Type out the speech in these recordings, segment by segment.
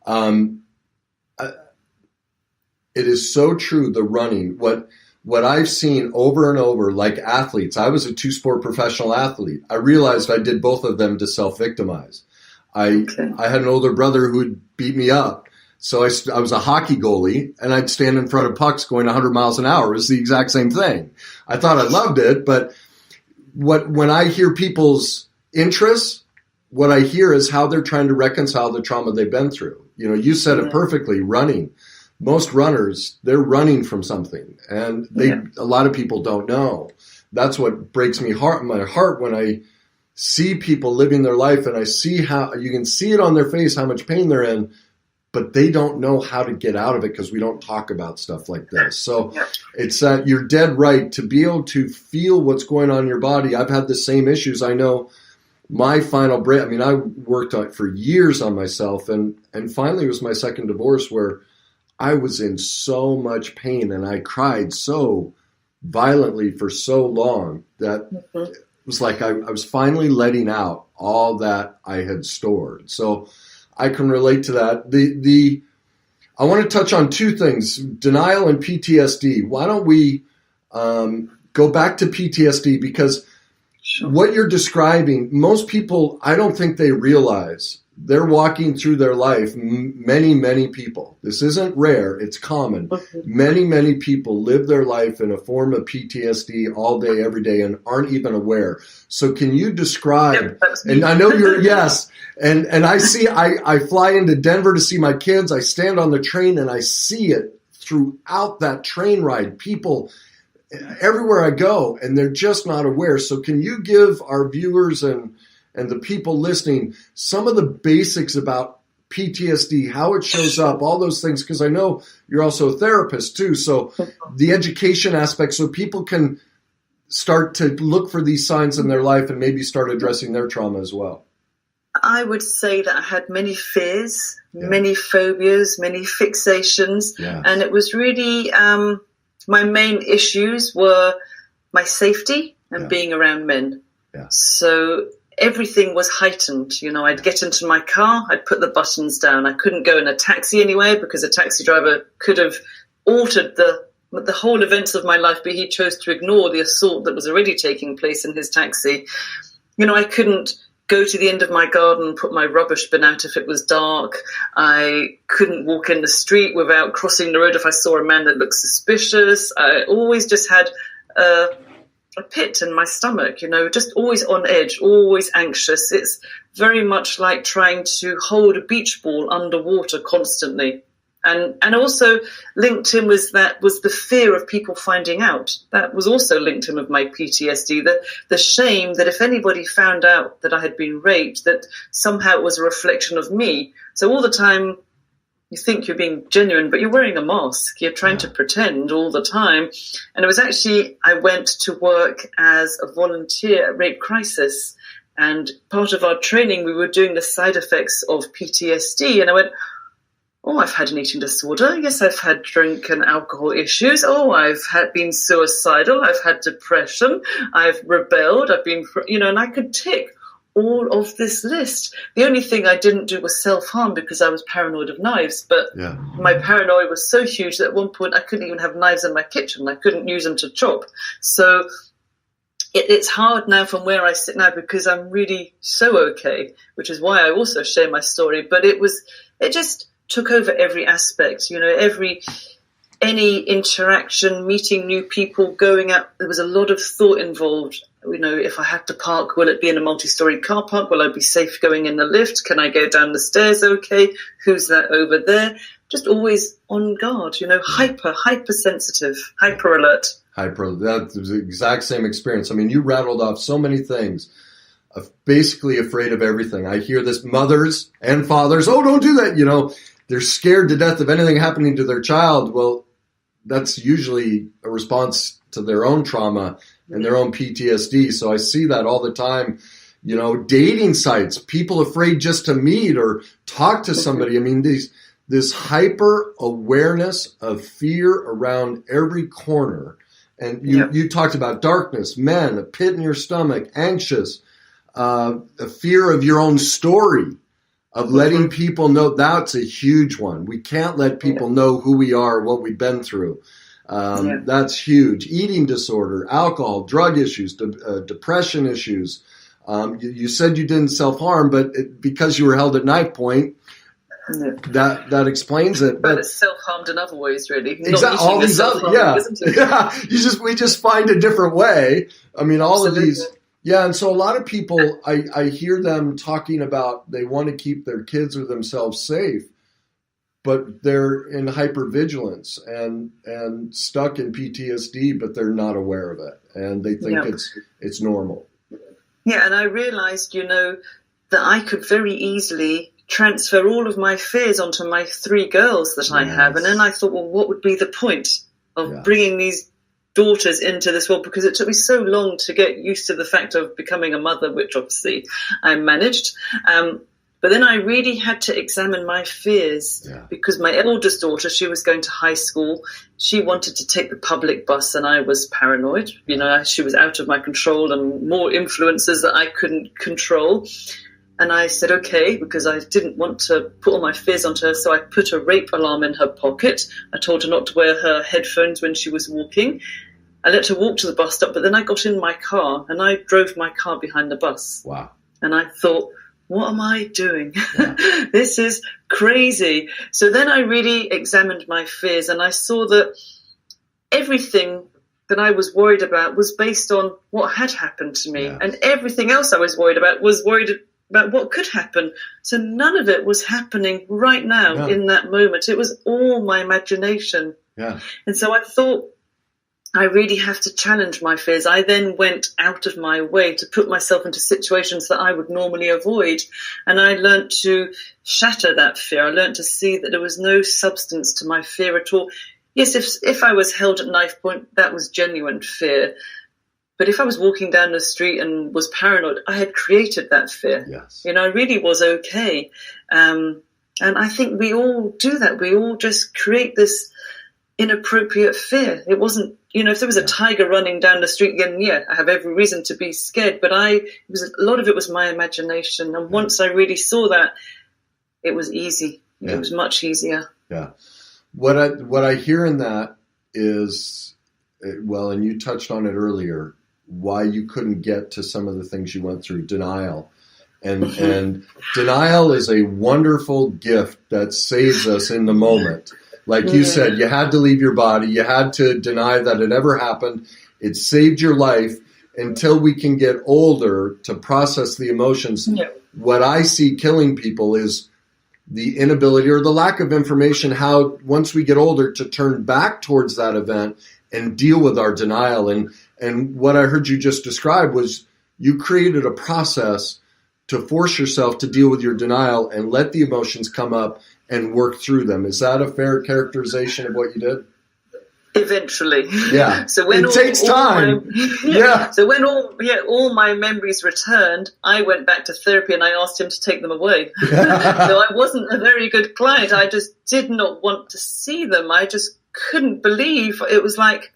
Um, uh, it is so true. The running, what I've seen over and over, like athletes. I was a two-sport professional athlete. I realized I did both of them to self-victimize. I had an older brother who would beat me up. So I was a hockey goalie, and I'd stand in front of pucks going 100 miles an hour. It was the exact same thing. I thought I loved it, but when I hear people's interests, what I hear is how they're trying to reconcile the trauma they've been through. You know, you said it perfectly, running. Most runners, they're running from something, and a lot of people don't know. That's what breaks my heart when I see people living their life, and I see how you can see it on their face, how much pain they're in, but they don't know how to get out of it because we don't talk about stuff like this. So it's that you're dead right to be able to feel what's going on in your body. I've had the same issues. I know my final break. I mean, I worked on for years on myself, and finally it was my second divorce where I was in so much pain and I cried so violently for so long that it was like I was finally letting out all that I had stored. So I can relate to that. I want to touch on two things, denial and PTSD. Why don't we go back to PTSD? Because what you're describing, most people, I don't think they realize they're walking through their life. Many, many people. This isn't rare. It's common. Many, many people live their life in a form of PTSD all day, every day, and aren't even aware. So can you describe, and I know you're, yes, and I fly into Denver to see my kids. I stand on the train and I see it throughout that train ride. People everywhere I go, and they're just not aware. So can you give our viewers and the people listening some of the basics about PTSD, how it shows up, all those things? Because I know you're also a therapist too. So the education aspect, so people can start to look for these signs in their life and maybe start addressing their trauma as well. I would say that I had many fears, many phobias, many fixations. And it was really, my main issues were my safety and being around men. So everything was heightened. You know, I'd get into my car, I'd put the buttons down. I couldn't go in a taxi anywhere because a taxi driver could have altered the whole events of my life, but he chose to ignore the assault that was already taking place in his taxi. You know, I couldn't go to the end of my garden and put my rubbish bin out if it was dark. I couldn't walk in the street without crossing the road if I saw a man that looked suspicious. I always just had a pit in my stomach, you know, just always on edge, always anxious. It's very much like trying to hold a beach ball underwater constantly. And also linked in was the fear of people finding out. That was also linked in with my PTSD, the shame that if anybody found out that I had been raped, that somehow it was a reflection of me. So all the time you think you're being genuine, but you're wearing a mask. You're trying to pretend all the time. And it was actually, I went to work as a volunteer at Rape Crisis. And part of our training, we were doing the side effects of PTSD. And I went, oh, I've had an eating disorder. Yes, I've had drink and alcohol issues. Oh, I've been suicidal. I've had depression. I've rebelled. I've been, you know, and I could tick all of this list. The only thing I didn't do was self-harm because I was paranoid of knives. But my paranoia was so huge that at one point I couldn't even have knives in my kitchen. I couldn't use them to chop. So it's hard now from where I sit now because I'm really so okay, which is why I also share my story. But it just took over every aspect, you know, any interaction, meeting new people, going out. There was a lot of thought involved. You know, if I had to park, will it be in a multi-story car park? Will I be safe going in the lift? Can I go down the stairs okay? Who's that over there? Just always on guard, you know, hypersensitive, hyper alert. That's the exact same experience. I mean, you rattled off so many things. Basically afraid of everything. I hear this, mothers and fathers, oh, don't do that, you know. They're scared to death of anything happening to their child. Well, that's usually a response to their own trauma and their own PTSD. So I see that all the time. You know, dating sites, people afraid just to meet or talk to somebody. I mean, this hyper awareness of fear around every corner. And you talked about darkness, men, a pit in your stomach, anxious, a fear of your own story. of letting people know. That's a huge one. We can't let people know who we are, what we've been through. That's huge. Eating disorder, alcohol, drug issues, depression issues. You said you didn't self-harm, but because you were held at knife point, that explains it. But it's self-harmed in other ways, really. Exactly. All these other, isn't it? Yeah. We just find a different way. I mean, all Absolutely. Of these. Yeah, and so a lot of people, I hear them talking about they want to keep their kids or themselves safe, but they're in hypervigilance and stuck in PTSD, but they're not aware of it, and they think it's normal. Yeah, and I realized, that I could very easily transfer all of my fears onto my 3 girls that I have, and then I thought, well, what would be the point of bringing these daughters into this world, because it took me so long to get used to the fact of becoming a mother, which obviously I managed. But then I really had to examine my fears because my eldest daughter, she was going to high school. She wanted to take the public bus and I was paranoid. She was out of my control and more influences that I couldn't control. And I said, okay, because I didn't want to put all my fears onto her. So I put a rape alarm in her pocket. I told her not to wear her headphones when she was walking. I let her walk to the bus stop, but then I got in my car and I drove my car behind the bus. Wow. And I thought, what am I doing? Yeah. This is crazy. So then I really examined my fears and I saw that everything that I was worried about was based on what had happened to me. Yes. And everything else I was worried about about what could happen. So none of it was happening right now in that moment. It was all my imagination. Yeah. And so I thought, I really have to challenge my fears. I then went out of my way to put myself into situations that I would normally avoid. And I learned to shatter that fear. I learned to see that there was no substance to my fear at all. Yes, if I was held at knife point, that was genuine fear. But if I was walking down the street and was paranoid, I had created that fear. Yes. I really was okay. And I think we all do that. We all just create this inappropriate fear. It wasn't, if there was a tiger running down the street, then I have every reason to be scared. But a lot of it was my imagination. And once I really saw that, it was easy. Yeah. It was much easier. Yeah. What I hear in that is, well, and you touched on it earlier, why you couldn't get to some of the things you went through, denial. And denial is a wonderful gift that saves us in the moment. Like you said, you had to leave your body. You had to deny that it ever happened. It saved your life until we can get older to process the emotions. Yeah. What I see killing people is the inability or the lack of information how, once we get older, to turn back towards that event and deal with our denial. And what I heard you just describe was you created a process to force yourself to deal with your denial and let the emotions come up and work through them. Is that a fair characterization of what you did? Eventually. Yeah. So when it takes time. So when all my memories returned, I went back to therapy and I asked him to take them away. So I wasn't a very good client. I just did not want to see them. I just couldn't believe it was like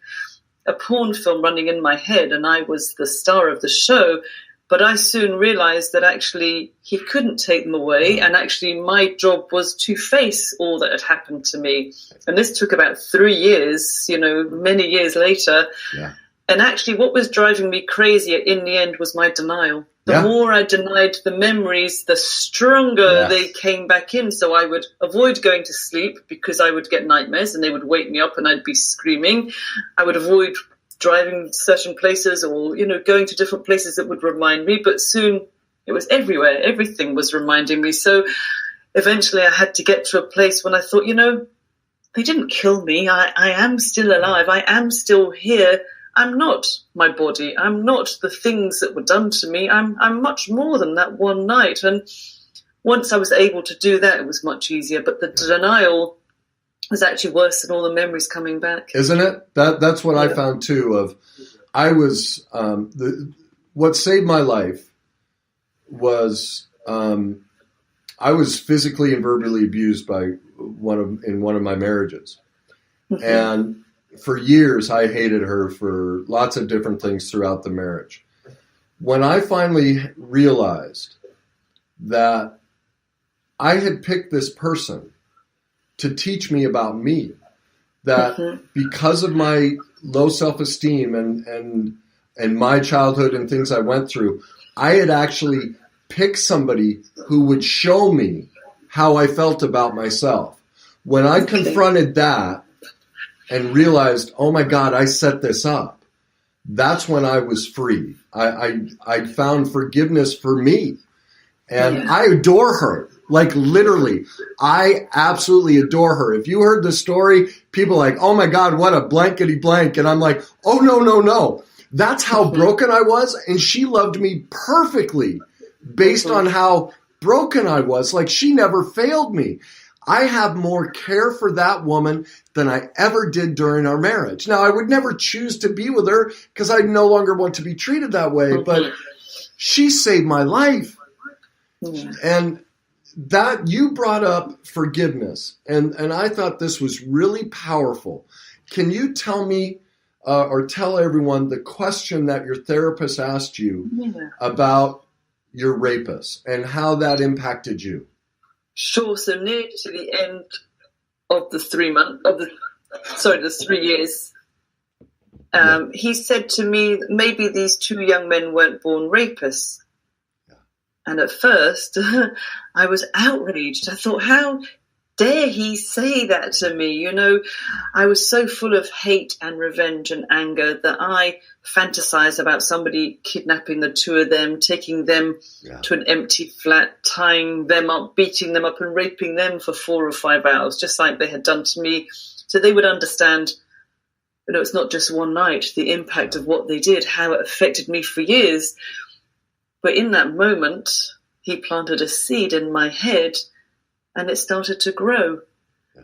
a porn film running in my head and I was the star of the show. But I soon realized that actually he couldn't take them away. And actually my job was to face all that had happened to me. And this took about 3 years, many years later. Yeah. And actually what was driving me crazy in the end was my denial. The more I denied the memories, the stronger they came back in. So I would avoid going to sleep because I would get nightmares and they would wake me up and I'd be screaming. I would avoid driving certain places or, going to different places that would remind me. But soon it was everywhere. Everything was reminding me. So eventually I had to get to a place when I thought, they didn't kill me. I am still alive. I am still here. I'm not my body. I'm not the things that were done to me. I'm much more than that one night. And once I was able to do that, it was much easier. But the denial was actually worse than all the memories coming back. Isn't it? That's what I found too. What saved my life was I was physically and verbally abused by in one of my marriages. Mm-hmm. And for years, I hated her for lots of different things throughout the marriage. When I finally realized that I had picked this person to teach me about me, that because of my low self-esteem and my childhood and things I went through, I had actually picked somebody who would show me how I felt about myself. When I confronted that and realized, oh my God, I set this up, that's when I was free. I found forgiveness for me. And I adore her. Like literally, I absolutely adore her. If you heard the story, people are like, oh my God, what a blankety blank. And I'm like, oh no. That's how broken I was. And she loved me perfectly based on how broken I was. Like she never failed me. I have more care for that woman than I ever did during our marriage. Now, I would never choose to be with her because I no longer want to be treated that way, but she saved my life. And that you brought up forgiveness, and I thought this was really powerful. Can you tell me or tell everyone the question that your therapist asked you about your rapist and how that impacted you? Sure. So near to the end of the 3 years, he said to me, maybe these two young men weren't born rapists. And at first, I was outraged. I thought, how dare he say that to me? You know, I was so full of hate and revenge and anger that I fantasized about somebody kidnapping the two of them, taking them to an empty flat, tying them up, beating them up and raping them for 4 or 5 hours, just like they had done to me. So they would understand, you know, it's not just one night, the impact of what they did, how it affected me for years. But in that moment, he planted a seed in my head and it started to grow.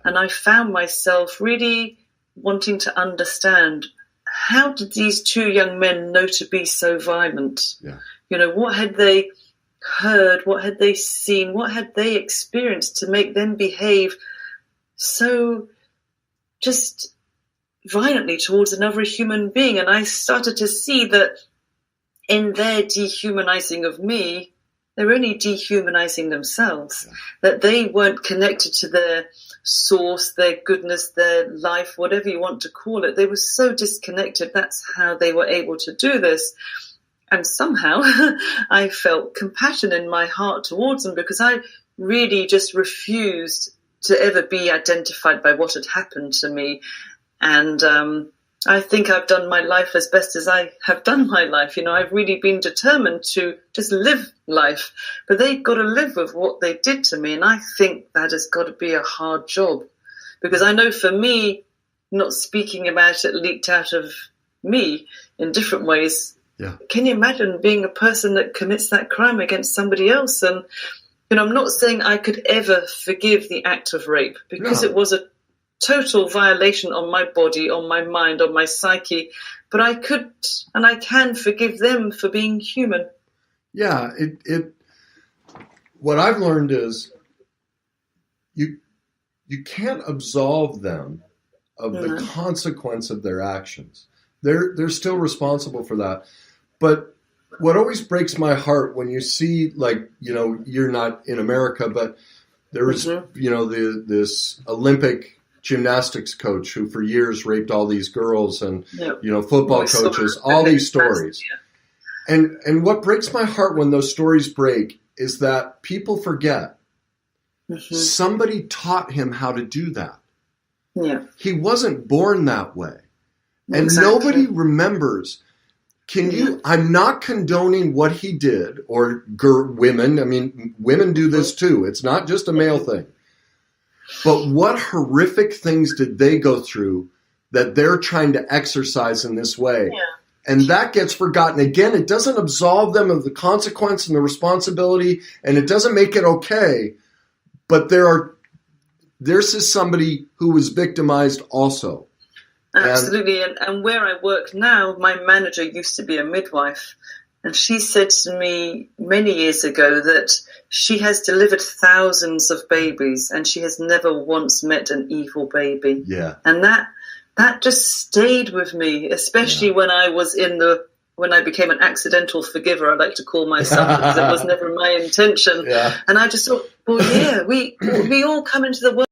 And I found myself really wanting to understand, how did these two young men know to be so violent? You know, what had they heard? What had they seen? What had they experienced to make them behave so just violently towards another human being? And I started to see that in their dehumanizing of me, they're only dehumanizing themselves, that they weren't connected to their source, their goodness, their life, whatever you want to call it. They were so disconnected. That's how they were able to do this. And somehow I felt compassion in my heart towards them, because I really just refused to ever be identified by what had happened to me. And I think I've done my life as best as I have done my life. You know, I've really been determined to just live life, but they've got to live with what they did to me. And I think that has got to be a hard job, because I know for me, not speaking about it leaked out of me in different ways. Can you imagine being a person that commits that crime against somebody else? And, you know, I'm not saying I could ever forgive the act of rape, because it was a total violation on my body, on my mind, on my psyche, but I could and I can forgive them for being human. Yeah, what I've learned is you can't absolve them of the consequence of their actions. They're still responsible for that. But what always breaks my heart when you see, like, you know, you're not in America, but there was, you know, this Olympic gymnastics coach who for years raped all these girls, and you know, football coaches, all these stories. And what breaks my heart when those stories break is that people forget somebody taught him how to do that. He wasn't born that way. And nobody remembers. I'm not condoning what he did, or women. I mean, women do this too. It's not just a male thing. But what horrific things did they go through that they're trying to exercise in this way? And that gets forgotten. Again, it doesn't absolve them of the consequence and the responsibility, and it doesn't make it okay. But this is somebody who was victimized also. Absolutely. And where I work now, my manager used to be a midwife. And she said to me many years ago that she has delivered thousands of babies and she has never once met an evil baby. And that just stayed with me, especially when I was in the when I became an accidental forgiver, I like to call myself, because it was never my intention. Yeah. And I just thought, well, yeah, we all come into the world